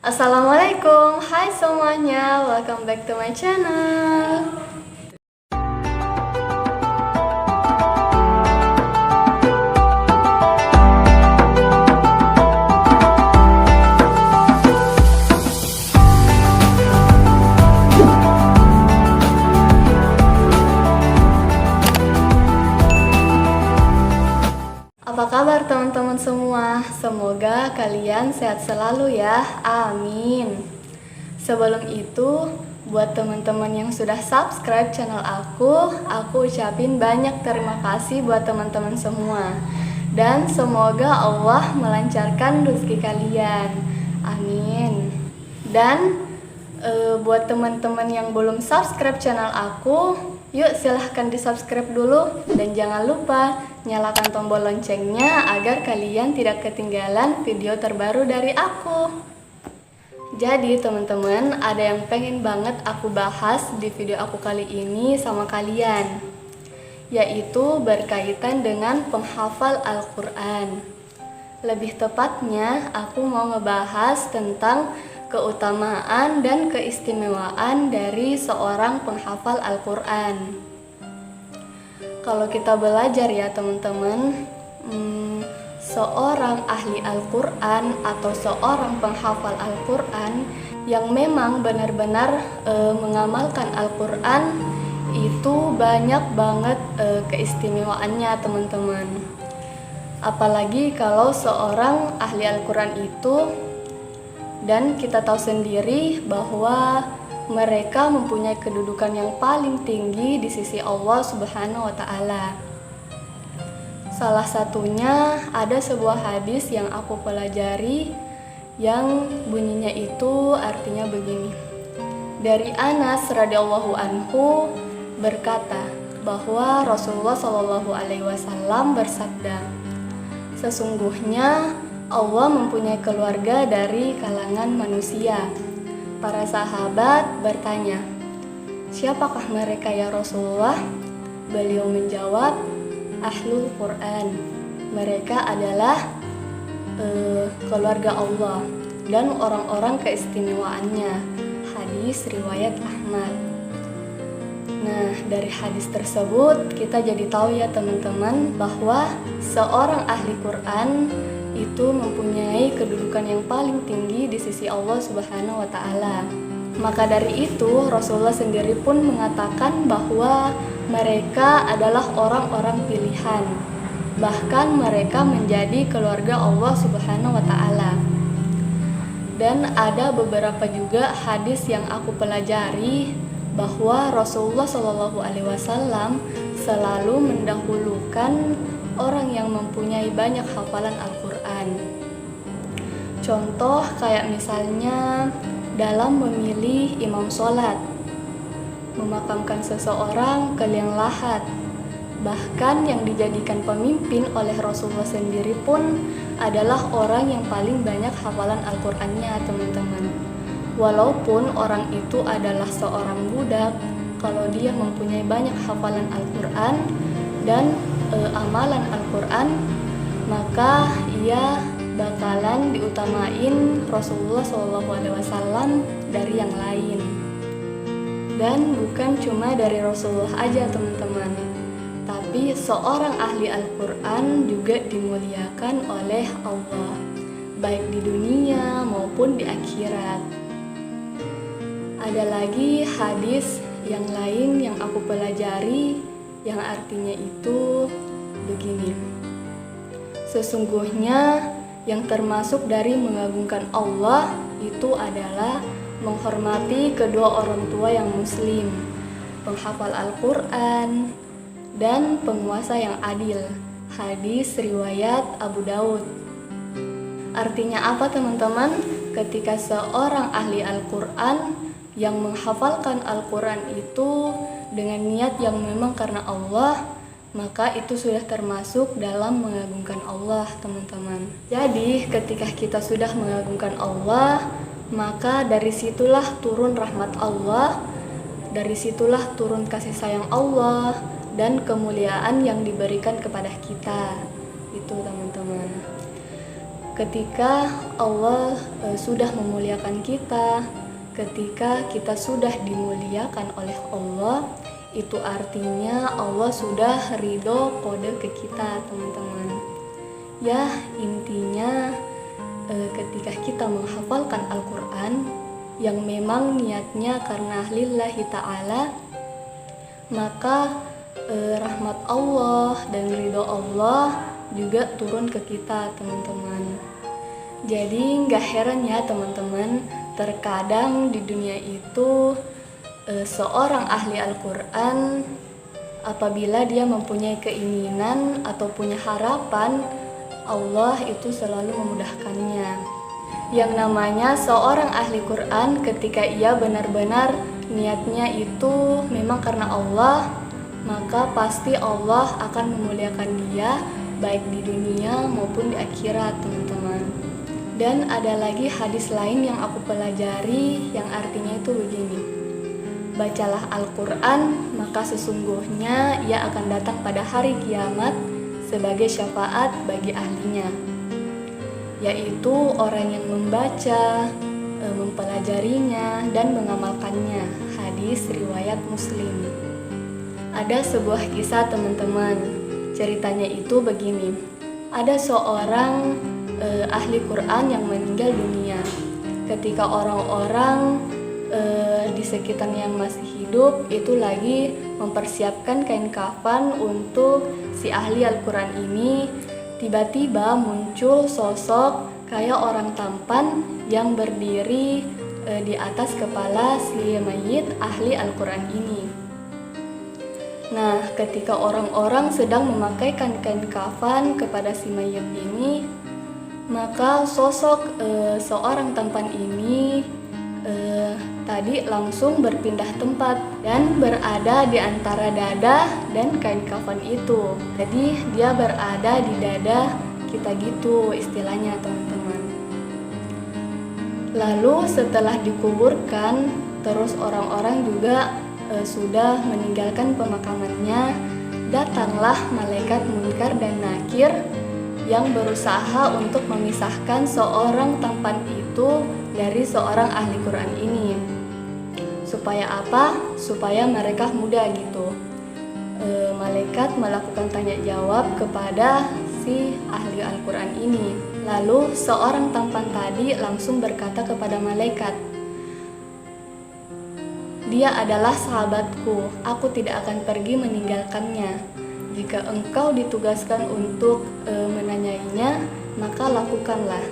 Assalamualaikum, hai semuanya, welcome back to my channel. Apa kabar teman-teman semua? Semoga kalian sehat selalu ya, amin. Sebelum itu, buat teman-teman yang sudah subscribe channel aku ucapin banyak terima kasih buat teman-teman semua. Dan semoga Allah melancarkan rezeki kalian, amin. Dan buat teman-teman yang belum subscribe channel aku, yuk silahkan di subscribe dulu. Dan jangan lupa nyalakan tombol loncengnya agar kalian tidak ketinggalan video terbaru dari aku. Jadi teman-teman, ada yang pengen banget aku bahas di video aku kali ini sama kalian, yaitu berkaitan dengan penghafal Al-Quran. Lebih tepatnya, aku mau ngebahas tentang keutamaan dan keistimewaan dari seorang penghafal Al-Quran. Kalau kita belajar ya teman-teman, seorang ahli Al-Quran atau seorang penghafal Al-Quran yang memang benar-benar mengamalkan Al-Quran itu banyak banget keistimewaannya teman-teman. Apalagi kalau seorang ahli Al-Quran itu, dan kita tahu sendiri bahwa mereka mempunyai kedudukan yang paling tinggi di sisi Allah Subhanahu wa Ta'ala. Salah satunya ada sebuah hadis yang aku pelajari yang bunyinya itu artinya begini. Dari Anas radhiyallahu anhu berkata bahwa Rasulullah Shallallahu alaihi wasallam bersabda, sesungguhnya Allah mempunyai keluarga dari kalangan manusia. Para sahabat bertanya, siapakah mereka ya Rasulullah? Beliau menjawab, Ahlul Quran. Mereka adalah keluarga Allah dan orang-orang keistimewaannya. Hadis riwayat Ahmad. Nah, dari hadis tersebut kita jadi tahu ya teman-teman bahwa seorang ahli Quran itu mempunyai kedudukan yang paling tinggi di sisi Allah Subhanahu wa Ta'ala. Maka dari itu Rasulullah sendiri pun mengatakan bahwa mereka adalah orang-orang pilihan. Bahkan mereka menjadi keluarga Allah Subhanahu wa Ta'ala. Dan ada beberapa juga hadis yang aku pelajari bahwa Rasulullah Shallallahu alaihi wasallam selalu mendahulukan orang yang mempunyai banyak hafalan Al-Quran. Contoh kayak misalnya dalam memilih imam sholat, memakamkan seseorang ke liang lahat. Bahkan yang dijadikan pemimpin oleh Rasulullah sendiri pun adalah orang yang paling banyak hafalan Al-Qurannya teman-teman. Walaupun orang itu adalah seorang budak, kalau dia mempunyai banyak hafalan Al-Quran dan amalan Al-Quran, maka ia bakalan diutamain Rasulullah SAW dari yang lain. Dan bukan cuma dari Rasulullah aja teman-teman, tapi seorang ahli Al-Quran juga dimuliakan oleh Allah, baik di dunia maupun di akhirat. Ada lagi hadis yang lain yang aku pelajari yang artinya itu begini. Sesungguhnya yang termasuk dari mengagungkan Allah itu adalah menghormati kedua orang tua yang muslim, penghafal Al-Quran, dan penguasa yang adil. Hadis riwayat Abu Daud. Artinya apa teman-teman? Ketika seorang ahli Al-Quran yang menghafalkan Al-Quran itu dengan niat yang memang karena Allah, maka itu sudah termasuk dalam mengagungkan Allah teman-teman. Jadi ketika kita sudah mengagungkan Allah, maka dari situlah turun rahmat Allah, dari situlah turun kasih sayang Allah dan kemuliaan yang diberikan kepada kita. Itu teman-teman. ketika Allah sudah memuliakan kita, ketika kita sudah dimuliakan oleh Allah, itu artinya Allah sudah ridho kode ke kita, teman-teman. Ya, intinya ketika kita menghafalkan Al-Quran yang memang niatnya karena lillahi ta'ala, maka rahmat Allah dan ridho Allah juga turun ke kita, teman-teman. Jadi gak heran ya teman-teman, terkadang di dunia itu seorang ahli Al-Quran apabila dia mempunyai keinginan atau punya harapan, Allah itu selalu memudahkannya. Yang namanya seorang ahli Quran, ketika ia benar-benar niatnya itu memang karena Allah, maka pasti Allah akan memuliakan dia baik di dunia maupun di akhirat, teman-teman. Dan ada lagi hadis lain yang aku pelajari yang artinya itu begini: bacalah Al-Quran, maka sesungguhnya ia akan datang pada hari kiamat sebagai syafaat bagi ahlinya, yaitu orang yang membaca, mempelajarinya, dan mengamalkannya. Hadis riwayat Muslim. Ada sebuah kisah, teman-teman. Ceritanya itu begini: ada seorang ahli Quran yang meninggal dunia. Ketika orang-orang di sekitarnya yang masih hidup itu lagi mempersiapkan kain kafan untuk si ahli Al-Quran ini, tiba-tiba muncul sosok kayak orang tampan yang berdiri di atas kepala si mayit ahli Al-Quran ini. Nah, ketika orang-orang sedang memakaikan kain kafan kepada si mayit ini, maka sosok seorang tampan ini tadi langsung berpindah tempat dan berada di antara dada dan kain kafan itu. Jadi dia berada di dada kita gitu istilahnya, teman-teman. Lalu setelah dikuburkan, terus orang-orang juga sudah meninggalkan pemakamannya, datanglah malaikat munkar dan nakir yang berusaha untuk memisahkan seorang tampan itu dari seorang ahli Quran ini. Supaya apa? Supaya mereka mudah gitu. Malaikat melakukan tanya jawab kepada si ahli Al-Quran ini. Lalu seorang tampan tadi langsung berkata kepada malaikat, "Dia adalah sahabatku, aku tidak akan pergi meninggalkannya. Jika engkau ditugaskan untuk menanyainya, maka lakukanlah.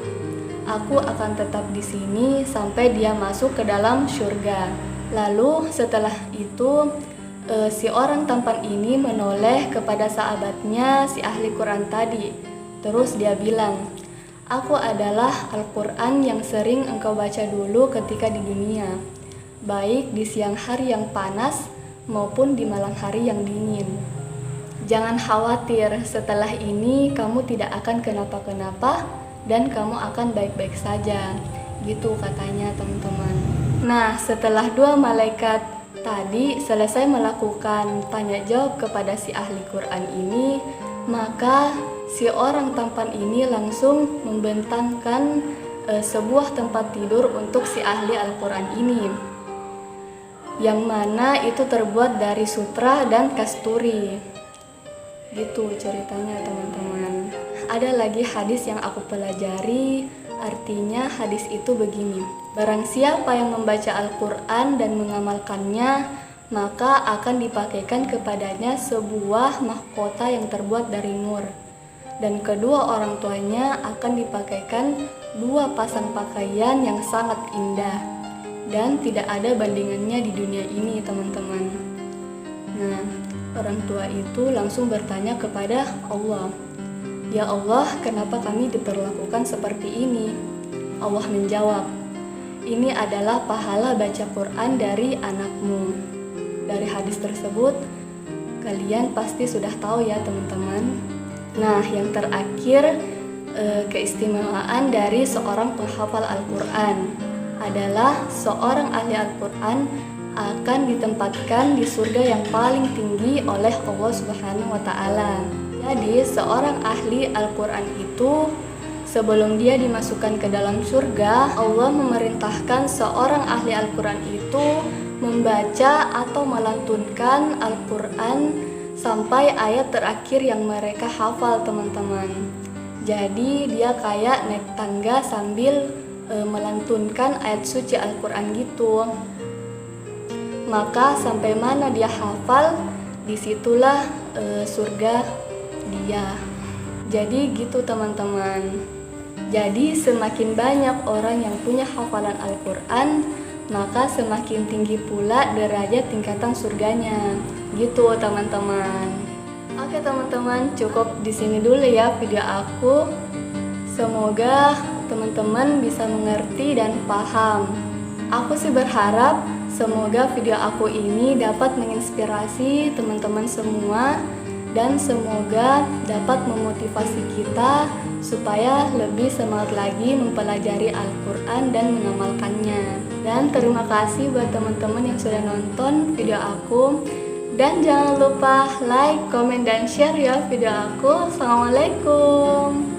Aku akan tetap di sini sampai dia masuk ke dalam surga." Lalu setelah itu si orang tampan ini menoleh kepada sahabatnya si ahli Quran tadi. Terus dia bilang, "Aku adalah Al-Quran yang sering engkau baca dulu ketika di dunia, baik di siang hari yang panas maupun di malam hari yang dingin. Jangan khawatir, setelah ini kamu tidak akan kenapa-kenapa dan kamu akan baik-baik saja." Gitu katanya, teman-teman. Nah, setelah dua malaikat tadi selesai melakukan tanya jawab kepada si ahli Quran ini, maka si orang tampan ini langsung membentangkan sebuah tempat tidur untuk si ahli Al-Quran ini, yang mana itu terbuat dari sutra dan kasturi. Gitu ceritanya, teman-teman. Ada lagi hadis yang aku pelajari, artinya hadis itu begini: barang siapa yang membaca Al-Quran dan mengamalkannya, maka akan dipakaikan kepadanya sebuah mahkota yang terbuat dari nur, dan kedua orang tuanya akan dipakaikan dua pasang pakaian yang sangat indah, dan tidak ada bandingannya di dunia ini, teman-teman. Nah, orang tua itu langsung bertanya kepada Allah, "Ya Allah, kenapa kami diperlakukan seperti ini?" Allah menjawab, "Ini adalah pahala baca Quran dari anakmu." Dari hadis tersebut, kalian pasti sudah tahu ya, teman-teman. Nah, yang terakhir, keistimewaan dari seorang penghafal Al-Quran adalah seorang ahli Al-Quran akan ditempatkan di surga yang paling tinggi oleh Allah Subhanahu wa Ta'ala. Jadi seorang ahli Al-Quran itu sebelum dia dimasukkan ke dalam surga, Allah memerintahkan seorang ahli Al-Quran itu membaca atau melantunkan Al-Quran sampai ayat terakhir yang mereka hafal, teman-teman. Jadi dia kayak naik tangga sambil melantunkan ayat suci Al-Quran gitu. Maka sampai mana dia hafal, disitulah surga dia. Jadi gitu teman-teman. Jadi semakin banyak orang yang punya hafalan Al-Quran, maka semakin tinggi pula derajat tingkatan surganya. Gitu teman-teman. Oke teman-teman, cukup di sini dulu ya video aku. Semoga teman-teman bisa mengerti dan paham. Aku sih berharap semoga video aku ini dapat menginspirasi teman-teman semua, dan semoga dapat memotivasi kita supaya lebih semangat lagi mempelajari Al-Quran dan mengamalkannya. Dan terima kasih buat teman-teman yang sudah nonton video aku. Dan jangan lupa like, komen, dan share ya video aku. Assalamualaikum.